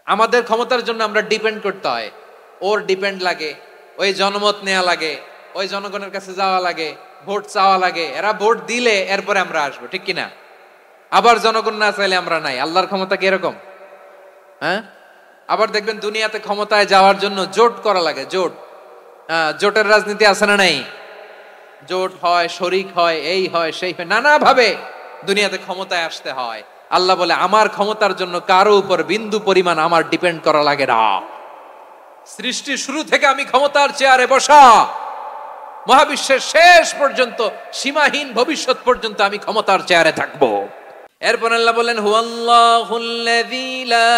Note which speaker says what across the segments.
Speaker 1: আমাদের ক্ষমতার জন্য আমরা ডিপেন্ড করতে হয়, ওর ডিপেন্ড লাগে, ওই জনমত নেওয়া লাগে, ওই জনগণের কাছে যাওয়া লাগে, ভোট চাওয়া লাগে, এরা ভোট দিলে এরপরে আমরা আসবো, ঠিক কিনা? আবার জনগণ না চাইলে আমরা নাই। আল্লাহর ক্ষমতা কি এরকম? হ্যাঁ, আবার দেখবেন দুনিয়াতে ক্ষমতায় যাওয়ার জন্য জোট করা লাগে, জোট। জোটের রাজনীতি আছে না নাই? জোট হয়, শরিক হয়, এই হয় সেই হয়, নানাভাবে দুনিয়াতে ক্ষমতায় আসতে হয়। আল্লাহ বলে আমার ক্ষমতার জন্য কারো উপর বিন্দু পরিমাণ আমার ডিপেন্ড করা লাগে না। সৃষ্টির শুরু থেকে আমি ক্ষমতার চেয়ারে বসা, মহাবিশ্বের শেষ পর্যন্ত, সীমাহীন ভবিষ্যৎ পর্যন্ত আমি ক্ষমতার চেয়ারে থাকবো। এরপর আল্লাহ বলেন হুয়াল্লাহুল্লাযী লা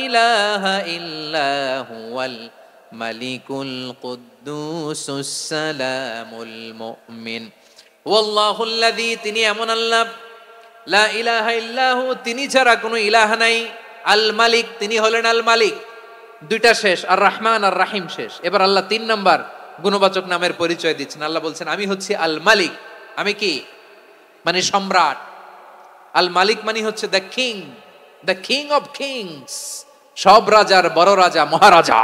Speaker 1: ইলাহা ইল্লা হুয়াল মালিকুল কুদ্দুসুস সালামুল মুমিন। হুয়াল্লাহুল্লাযী, তিনি এমন আল্লাহ, লা ইলাহা ইল্লাহু, তিনি ছাড়া কোনো ইলাহ নাই, আল মালিক, তিনি হলেন আল মালিক। দুইটা শেষ, আর রহমান আর রাহিম শেষ। এবার আল্লাহ 3 নাম্বার গুণবাচক নামের পরিচয় দিচ্ছেন। আল্লাহ বলছেন আমি হচ্ছি আল মালিক। আমি কি? মানে সম্রাট। আল মালিক মানে হচ্ছে the king, the king of kings, সব রাজার বড় রাজা, মহারাজা।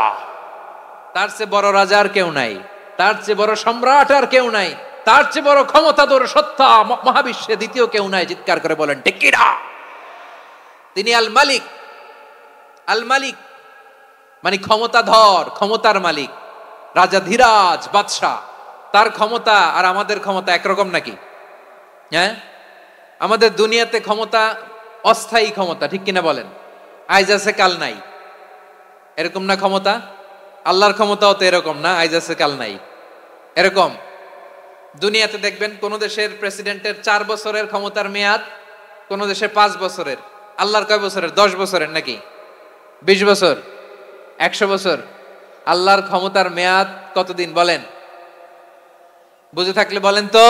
Speaker 1: তার চেয়ে বড় রাজা আর কেউ নাই, তার চেয়ে বড় সম্রাট আর কেউ নাই, তার চেয়ে বড় ক্ষমতাধর সত্তা মহাবিশ্বে দ্বিতীয় কেউ নাই। চিৎকার করে বলেন ঠিক কি না? তিনি আল মালিক। আল মালিক মানে ক্ষমতাধর, ক্ষমতার মালিক, রাজা ধীরাজ বাদশাহ। তার ক্ষমতা আর আমাদের ক্ষমতা একরকম নাকি? হ্যাঁ, আমাদের দুনিয়াতে ক্ষমতা অস্থায়ী ক্ষমতা, ঠিক কিনা বলেন? আইজ আছে কাল নাই, এরকম না ক্ষমতা? আল্লাহর ক্ষমতাও তো এরকম না, আইজ আছে কাল নাই এরকম। দুনিয়াতে দেখবেন কোন দেশের প্রেসিডেন্টের 4 বছরের ক্ষমতার মেয়াদ, কোন দেশে 5 বছরের। আল্লাহর কয় বছরের? 10 বছরের নাকি 20 বছর, 100 বছর? আল্লাহর ক্ষমতার মেয়াদ কতদিন বলেন? বুঝে থাকলে বলেন তো।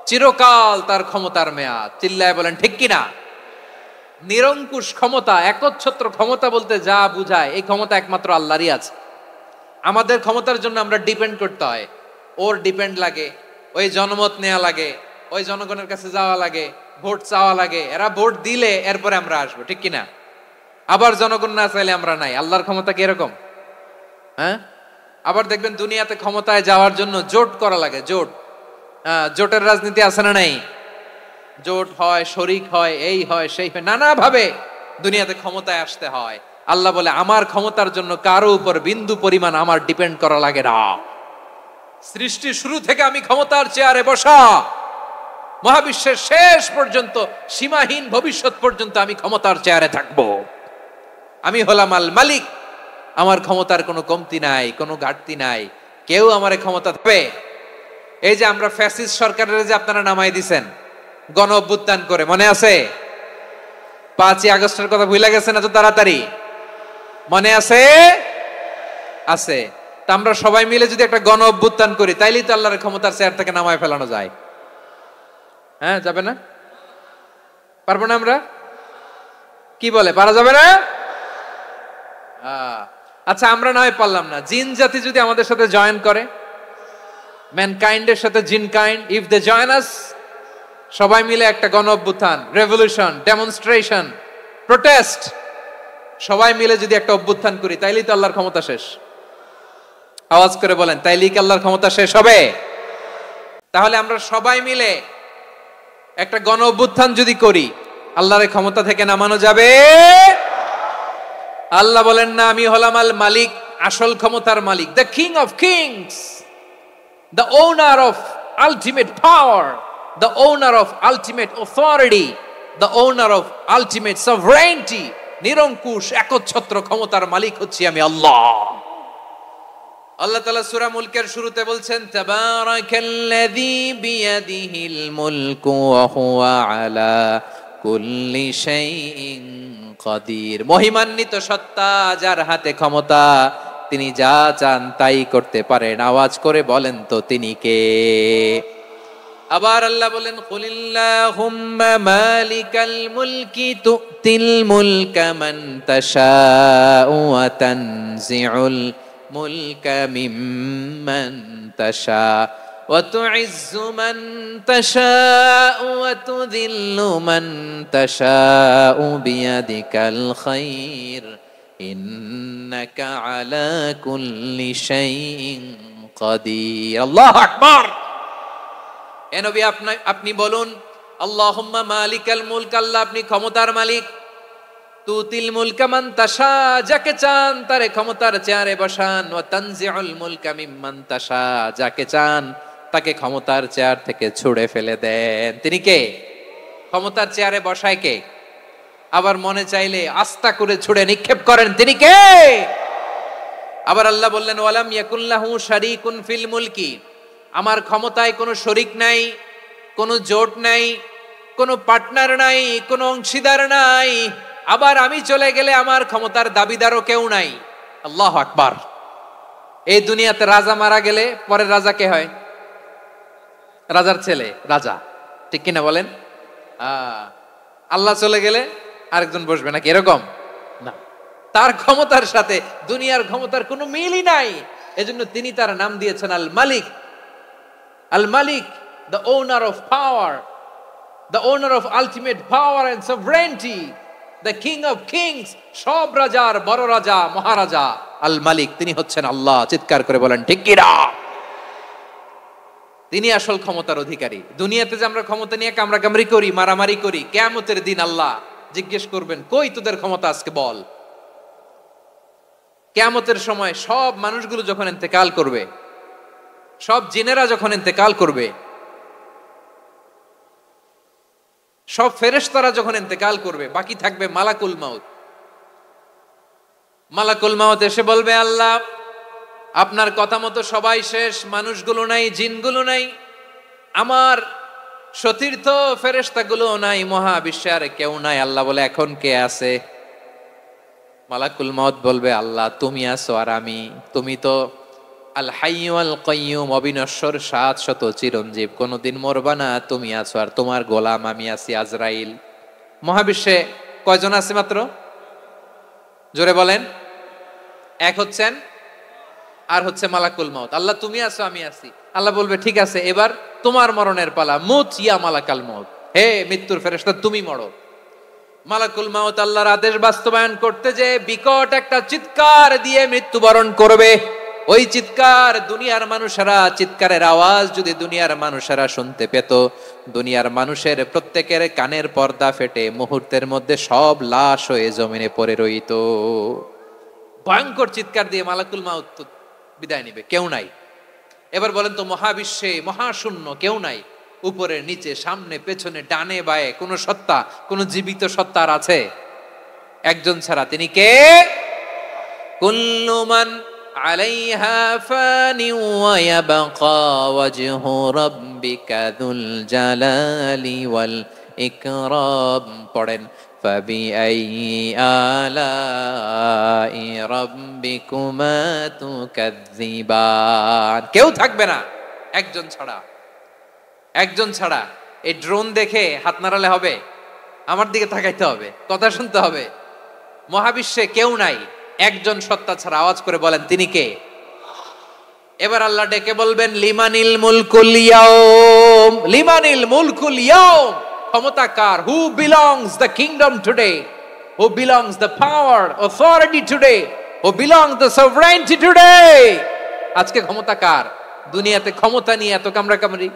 Speaker 1: চিরকাল তার ক্ষমতার মেয়াদ। চিল্লায় বলেন ঠিক কিনা? নিরঙ্কুশ ক্ষমতা, একচ্ছত্র ক্ষমতা বলতে যা বুঝায়, এই ক্ষমতা একমাত্র আল্লাহরই আছে। আমাদের ক্ষমতার জন্য আমরা ডিপেন্ড করতে হয়, ওর ডিপেন্ড লাগে, ওই জনমত নেওয়া লাগে, ওই জনগণের কাছে যাওয়া লাগে, ভোট চাওয়া লাগে, এরা ভোট দিলে এরপরে আমরা আসবো, ঠিক কিনা? আবার জনগণ না চাইলে আমরা নাই। আল্লাহর ক্ষমতা কি এরকম? হ্যাঁ, আবার দেখবেন দুনিয়াতে ক্ষমতায় যাওয়ার জন্য জোট করা লাগে, জোট। জোটের রাজনীতি আছে না নাই? জোট হয়, শরিক হয়, এই হয় সেই হয়, নানাভাবে দুনিয়াতে ক্ষমতায় আসতে হয়। আল্লাহ বলে আমার ক্ষমতার জন্য কারো উপর বিন্দু পরিমাণ আমার ডিপেন্ড করা লাগে না। সৃষ্টির শুরু থেকে আমি ক্ষমতার চেয়ারে বসা, মহাবিশ্বের শেষ পর্যন্ত, সীমাহীন ভবিষ্যৎ পর্যন্ত আমি ক্ষমতার চেয়ারে থাকবো। আমি হলাম আল মালিক। আমার ক্ষমতার কোনো কমতি নাই, কোনো ঘাটতি নাই। কেউ আমার ক্ষমতা দেবে? এই যে আমরা ফ্যাসিস্ট সরকারের যে আপনারা নামাই দিছেন গণ অভ্যুত্থান করে, মনে আছে? 5ই আগস্টের কথা ভুলে গেছেন এত তাড়াতাড়ি? মনে আছে? আছে। তা আমরা সবাই মিলে যদি একটা গণ অভ্যুত্থান করি, তাইলেই তো আল্লাহর ক্ষমতার চেয়ার থেকে নামায় ফেলানো যায়। হ্যাঁ, যাবে না? পারবো না আমরা? কি বলে, পারা যাবে না? আচ্ছা, আমরা না হয় পারলাম না, জিন জাতি যদি আমাদের সাথে জয়েন করে, ম্যানকাইন্ডের সাথে জিনকাইন্ড, ইফ দে জয়েন আস, সবাই মিলে একটা গণ অভ্যুত্থান, রেভলিউশন, ডেমনস্ট্রেশন, প্রোটেস্ট, সবাই মিলে যদি একটা অভ্যুত্থান করি, তাইলেই তো আল্লাহর ক্ষমতা শেষ। আওয়াজ করে বলেন, তাইলেই কি আল্লাহর ক্ষমতা শেষ হবে? তাহলে আমরা সবাই মিলে একটা গণ অভ্যুত্থান যদি করি, আল্লাহর ক্ষমতা থেকে নামানো যাবে? আল্লাহ বলেন না, আমি হলাম আল মালিক, আসল ক্ষমতার মালিক, the king of kings, the owner of ultimate power, the owner of ultimate authority, the owner of ultimate sovereignty, নিরঙ্কুশ একচ্ছত্র ক্ষমতার মালিক হচ্ছি আমি আল্লাহ। আল্লাহ তাআলা সূরা মুলকের শুরুতে বলছেন তাবারাকাল্লাযী বিয়াদিহিল মুলকু ওয়া হুয়া আলা কুল্লি শাইইন কাদির। মহিমান্বিত সত্তা, যার হাতে ক্ষমতা, তিনি যা চান তাই করতে পারেন। আওয়াজ করে বলেন তো তিনি কে? আবার আল্লাহ বলেন কুলিল্লাহুম্মা মালিকাল মুলকি তুতিল মুলকা মান তাশাউ ওয়া তানজিউল মুলকা মিম্মান তাশা وتعز من تشاء وتذل من تشاء بيدك الخير إنك على كل شيء قدير الله أكبر এ নবী আপনি বলুন আল্লাহুম্মা মালিকাল মুলক আল্লাহ আপনি ক্ষমতার মালিক তুতিল মুলকা মান তাশা যাকে চান তারে ক্ষমতার চেয়ারে বসান ওয়া তানজিউল মুলকা মিম্মান তাশা যাকে চান তাকে ক্ষমতার চেয়ার থেকে ছুঁড়ে ফেলে দেন তিনি কে ক্ষমতার চেয়ারে বসায় কে আবার মনে চাইলে আস্তা করে ছুঁড়ে নিক্ষেপ করেন তিনি কে আবার আল্লাহ বললেন ওয়ালাম ইয়াকুল্লাহু শারীকুন ফিল মুলকি আমার ক্ষমতায় কোনো শরীক নাই কোনো জোট নাই কোনো পার্টনার নাই কোনো অংশীদার নাই আবার আমি চলে গেলে আমার ক্ষমতার দাবিদারও কেউ নাই আল্লাহু আকবার এই দুনিয়াতে রাজা মারা গেলে পরের রাজা কে হয় রাজার ছেলে রাজা ঠিক কিনা বলেন আল্লাহ চলে গেলে আরেকজন বসবে নাকি এরকম না তার ক্ষমতার সাথে দুনিয়ার ক্ষমতার কোনো মিলই নাই এজন্য তিনি তার নাম দিয়েছেন আল মালিক the owner of power the owner of ultimate power and sovereignty the king of kings সব রাজার বড় রাজা মহারাজা আল মালিক তিনি হচ্ছেন আল্লাহ চিৎকার করে বলেন ঠিক কি না তিনি আসল ক্ষমতার অধিকারী দুনিয়াতে যে আমরা ক্ষমতা নিয়ে কামড়াকামড়ি করি মারামারি করি কিয়ামতের দিন আল্লাহ জিজ্ঞেস করবেন কই তোদের ক্ষমতা আজকে বল কিয়ামতের সময় সব মানুষগুলো যখন ইন্তেকাল করবে সব জিনেরা যখন ইন্তেকাল করবে সব ফেরেশতারা যখন ইন্তেকাল করবে বাকি থাকবে মালাকুল মাউত মালাকুল মাউত এসে বলবে আল্লাহ আপনার কথা মতো সবাই শেষ মানুষগুলো নাই জিনগুলো নাই আমার সতীর্থ ফেরেশতাগুলো নাই মহাবিশ্বে আর কেউ নাই আল্লাহ বলে এখন কে আছে মালাকুল মাউত বলবে আল্লাহ তুমি আছো আর আমি তুমি তো আল হাইয়্যু আল কাইয়্যুম অবিনশ্বর শাশ্বত চিরঞ্জীব কোনদিন মরবা না তুমি আছো আর তোমার গোলাম আমি আছি আজরাইল মহাবিশ্বে কয়জন আছে মাত্র জোরে বলেন এক হচ্ছেন আর হচ্ছে মালাকুল মাউত আল্লাহ তুমি আছো আমি আছি আল্লাহ বলবে ঠিক আছে এবার তোমার মরণের পালা মুত ইয়া মালাকাল মাউত হে মৃত্যুর ফেরেশতা তুমি মরো মালাকুল মাউত আল্লাহর আদেশ বাস্তবায়ন করতে যে বিকট একটা চিৎকার দিয়ে মৃত্যুবরণ করবে ওই চিৎকার দুনিয়ার মানুষেরা চিৎকারের আওয়াজ যদি দুনিয়ার মানুষেরা শুনতে পেত দুনিয়ার মানুষের প্রত্যেকের কানের পর্দা ফেটে মুহূর্তের মধ্যে সব লাশ হয়ে জমিনে পড়ে রইত ভয়ঙ্কর চিৎকার দিয়ে মালাকুল মাউত বিদায় নিবে কেউ নাই এবার বলেন তো মহাবিশ্বে মহাশূন্য কেউ নাই উপরে নিচে সামনে পেছনে ডানে বায়ে কোন সত্তা কোন জীবিত সত্তার আছে একজন ছাড়া তিনি কে কুল্লু মান আলাইহা ফানি ওয়া ইয়াবকা ওয়াজহু রাব্বিকা যুল জালালি ওয়াল ইকরাম পড়েন ফাবিআইয়ি আলাই রাব্বিকুমা তুকাযযিবান কেউ থাকবে না একজন ছাড়া এই ড্রোন দেখে হাত নাড়ালে হবে আমার দিকে তাকাইতে হবে কথা শুনতে হবে মহাবিশ্বে কেউ নাই একজন সত্তা ছাড়া আওয়াজ করে বলেন তিনি কে এবার আল্লাহ ডেকে বলবেন লিমানিল মুলকুল ইয়াউম ক্ষমতা কার who belongs the kingdom today who belongs the power authority today who belongs the sovereignty today আজকে ক্ষমতা কার দুনিয়াতে ক্ষমতা নিয়ে এত কামড়াকামড়ি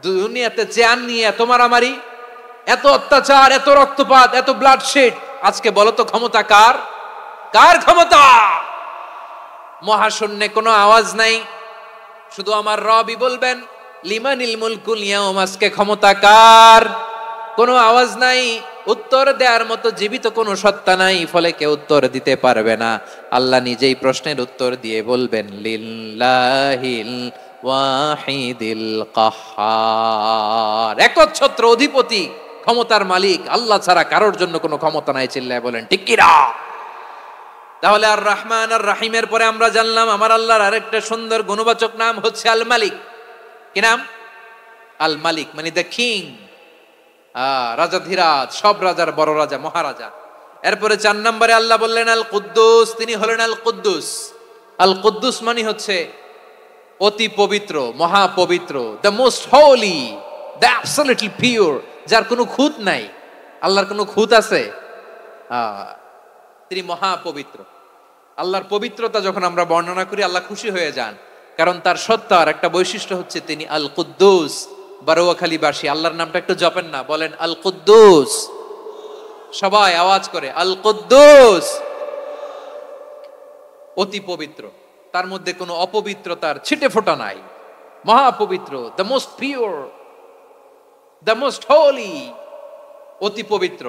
Speaker 1: দুনিয়াতে জান নিয়ে এত মারামারি এত অত্যাচার এত রক্তপাত এত ব্লাডশেড আজকে বলো তো ক্ষমতা কার ক্ষমতা মহাশূন্যে কোনো আওয়াজ নাই শুধু আমার রবই বলবেন লিমানিল মুলকুল ইয়াউম আজকে ক্ষমতা কার কোনো আওয়াজ নাই উত্তর দেওয়ার মতো জীবিত কোনো সত্তা নাই ফলে কেউ উত্তর দিতে পারবে না আল্লাহ নিজেই প্রশ্নের উত্তর দিয়ে বলবেন লিল্লাহিল ওয়াহিদিল কাহ্হার একচ্ছত্র অধিপতি ক্ষমতার মালিক আল্লাহ ছাড়া কারোর জন্য কোনো ক্ষমতা নাই চিল্লায় বলেন ঠিক কি না তাহলে আর রহমান আর রাহিমের পরে আমরা জানলাম আমার আল্লাহর আরেকটা সুন্দর গুণবাচক নাম হচ্ছে আল মালিক কি নাম আল মালিক মানে দ্য কিং রাজাধিরাজ সব রাজার বড় রাজা মহারাজা এরপরে 4 নম্বরে আল্লাহ বললেন আল কুদ্দুস তিনি হলেন আল কুদ্দুস মানে হচ্ছে অতি পবিত্র, মহাপবিত্র, the most holy, the absolutely pure, যার কোনো খুঁত নাই। আল্লাহর কোনো খুঁত আছে? তিনি মহাপবিত্র। আল্লাহর পবিত্রতা যখন আমরা বর্ণনা করি, আল্লাহ খুশি হয়ে যান, কারণ তার সত্তার একটা বৈশিষ্ট্য হচ্ছে তিনি আল কুদ্দুস। বারোয়াখালীবাসী আল্লাহর নামটা একটু জপেন না, বলেন আল কুদ্দুস, সবাই আওয়াজ করে আল কুদ্দুস। অতি পবিত্র, তার মধ্যে কোনো অপবিত্রতার ছিটে ফোঁটা নাই। মহাপবিত্র, the most pure, the most holy, অতি পবিত্র।